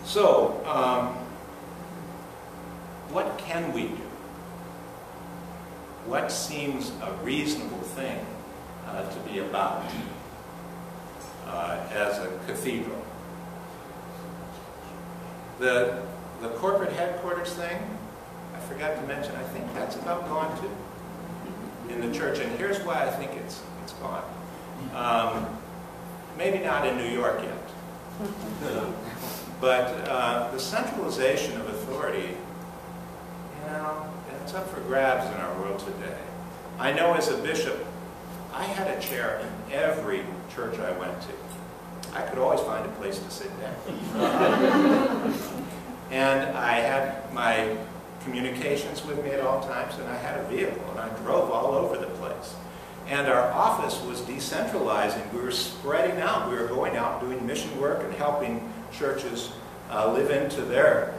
So, what can we do? What seems a reasonable thing to be about as a cathedral? The corporate headquarters thing, I forgot to mention, I think that's about gone too in the church, and here's why I think it's gone. Maybe not in New York yet, but the centralization of authority, you know, it's up for grabs in our world today. I know as a bishop, I had a chair in every church I went to. I could always find a place to sit down. And I had my communications with me at all times, and I had a vehicle, and I drove all over the place. And our office was decentralizing. We were spreading out. We were going out doing mission work and helping churches live into their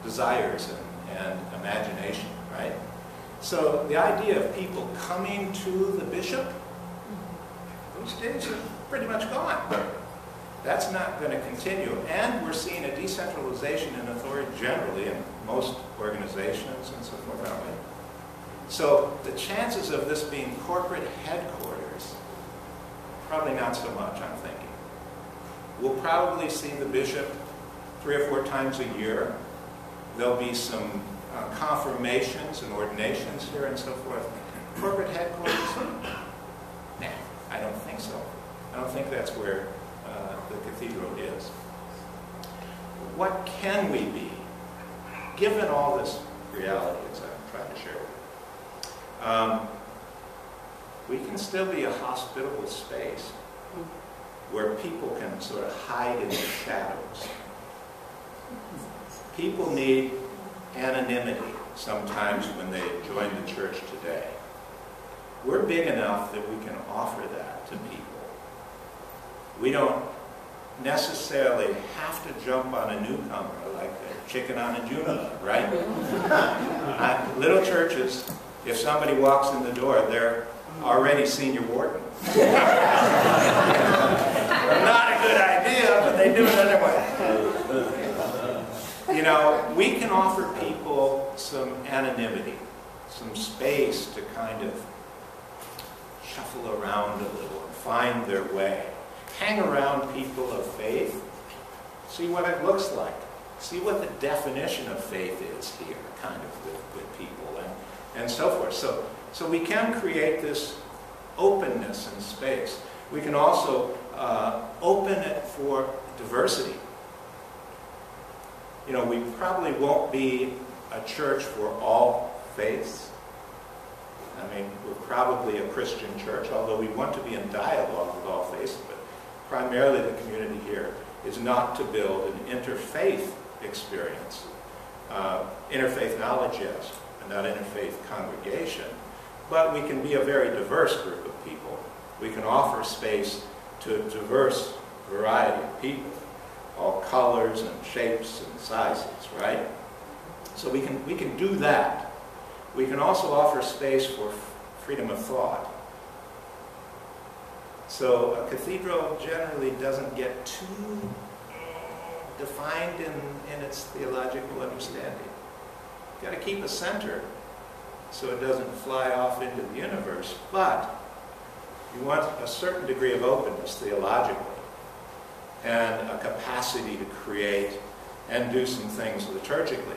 desires and imagination, right? So the idea of people coming to the bishop, those days are pretty much gone. That's not going to continue. And we're seeing a decentralization in authority generally in most organizations and so forth, aren't we? So the chances of this being corporate headquarters, probably not so much, I'm thinking. We'll probably see the bishop 3 or 4 times a year. There'll be some confirmations and ordinations here and so forth. Corporate headquarters? Nah, I don't think so. I don't think that's where the cathedral is. What can we be, given all this reality, as I'm trying to share with you? We can still be a hospitable space where people can sort of hide in the shadows. People need anonymity sometimes when they join the church today. We're big enough that we can offer that to people. We don't necessarily have to jump on a newcomer like a chicken on a June, right? Little churches, if somebody walks in the door, they're already senior warden. Not a good idea, but they do it anyway. You know, we can offer people some anonymity, some space to kind of shuffle around a little and find their way. Hang around people of faith, see what it looks like, see what the definition of faith is here, kind of with people, and so forth. So we can create this openness in space. We can also open it for diversity. You know, we probably won't be a church for all faiths. I mean, we're probably a Christian church, although we want to be in dialogue with all faiths, but primarily the community here is not to build an interfaith experience. Interfaith knowledge, yes, and not interfaith congregation. But we can be a very diverse group of people. We can offer space to a diverse variety of people, all colors and shapes and sizes, right? So we can do that. We can also offer space for freedom of thought. So a cathedral generally doesn't get too defined in its theological understanding. You've got to keep a center so it doesn't fly off into the universe, but you want a certain degree of openness theologically and a capacity to create and do some things liturgically.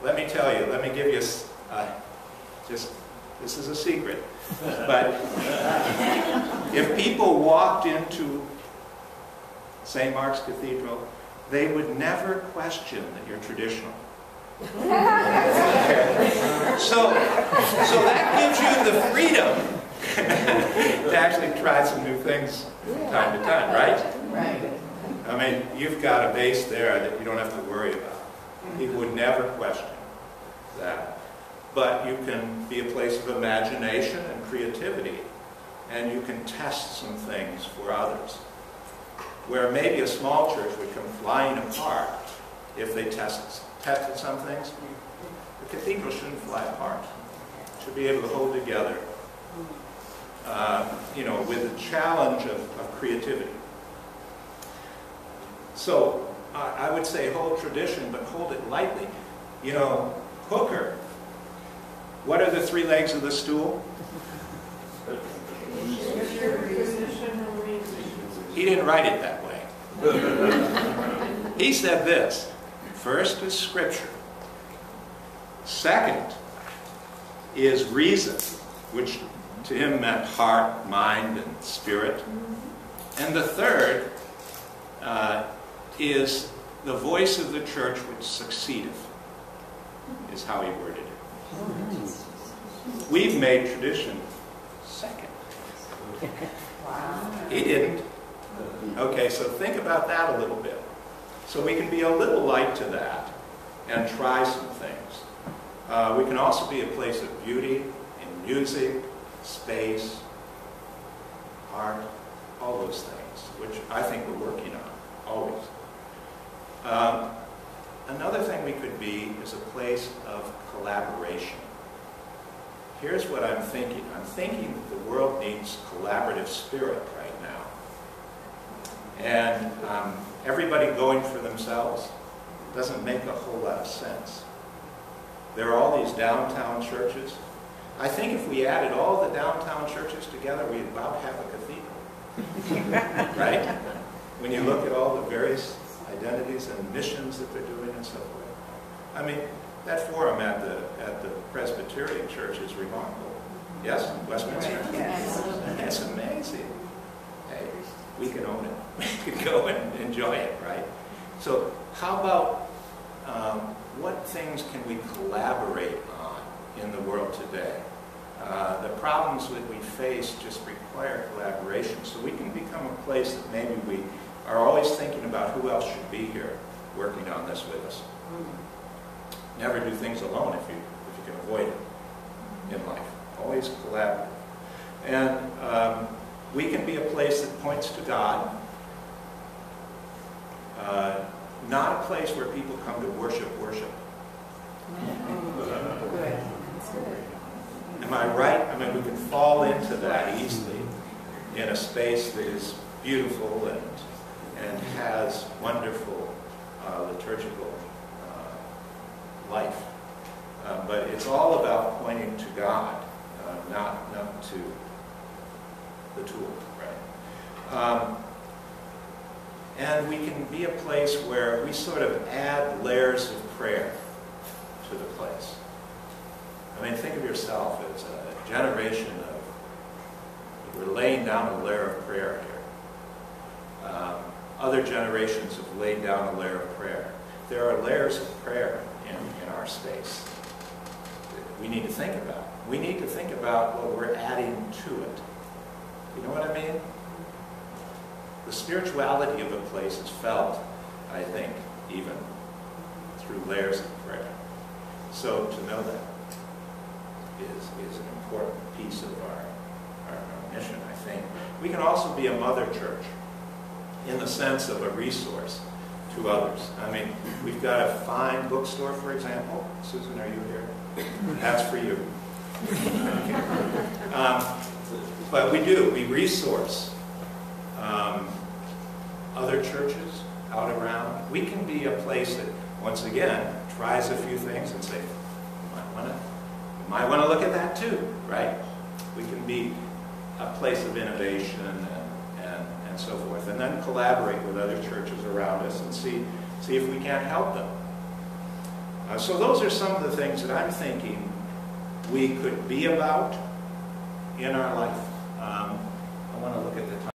Let me tell you, let me give you this is a secret, but if people walked into St. Mark's Cathedral, they would never question that you're traditional. So that gives you the freedom to actually try some new things from time to time, right? Right. I mean, you've got a base there that you don't have to worry about. People would never question that. But you can be a place of imagination and creativity, and you can test some things for others. Where maybe a small church would come flying apart if they tested some things, the cathedral shouldn't fly apart. It should be able to hold together, you know, with the challenge of creativity. So I would say hold tradition, but hold it lightly. You know, Hooker, what are the three legs of the stool? He didn't write it that way. He said this: first is Scripture. Second is reason, which to him meant heart, mind, and spirit. And the third is the voice of the church which succeedeth, is how he worded it. We've made tradition second. Wow. He didn't. Okay, so think about that a little bit. So we can be a little light to that and try some things. We can also be a place of beauty in music, space, art, all those things, which I think we're working on, always. Another thing we could be is a place of collaboration. Here's what I'm thinking. I'm thinking that the world needs collaborative spirit right now. And everybody going for themselves doesn't make a whole lot of sense. There are all these downtown churches. I think if we added all the downtown churches together, we'd about have a cathedral. Right? When you look at all the various identities and missions that they're doing and so forth. I mean, that forum at the Presbyterian Church is remarkable. Yes, Westminster? Right. Yes. It's amazing. Hey, we can own it. We can go and enjoy it, right? So how about what things can we collaborate on in the world today? The problems that we face just require collaboration. So we can become a place that maybe we are always thinking about who else should be here working on this with us. Never do things alone if you can avoid it in life. Always collaborate. And we can be a place that points to God. Not a place where people come to worship. Am I right? I mean, we can fall into that easily in a space that is beautiful and has wonderful liturgical life. But it's all about pointing to God, not to the tool, right? And we can be a place where we sort of add layers of prayer to the place. I mean, think of yourself as a generation of, we're laying down a layer of prayer here. Other generations have laid down a layer of prayer. There are layers of prayer in our space that we need to think about. We need to think about what we're adding to it. You know what I mean? The spirituality of a place is felt, I think, even through layers of prayer. So to know that is an important piece of our mission, I think. We can also be a mother church in the sense of a resource to others. I mean, we've got a fine bookstore, for example. Susan, are you here? That's for you. But we resource other churches out around. We can be a place that, once again, tries a few things and say, you might want to look at that too, right? We can be a place of innovation and so forth, and then collaborate with other churches around us and see if we can't help them. So those are some of the things that I'm thinking we could be about in our life. I want to look at the time.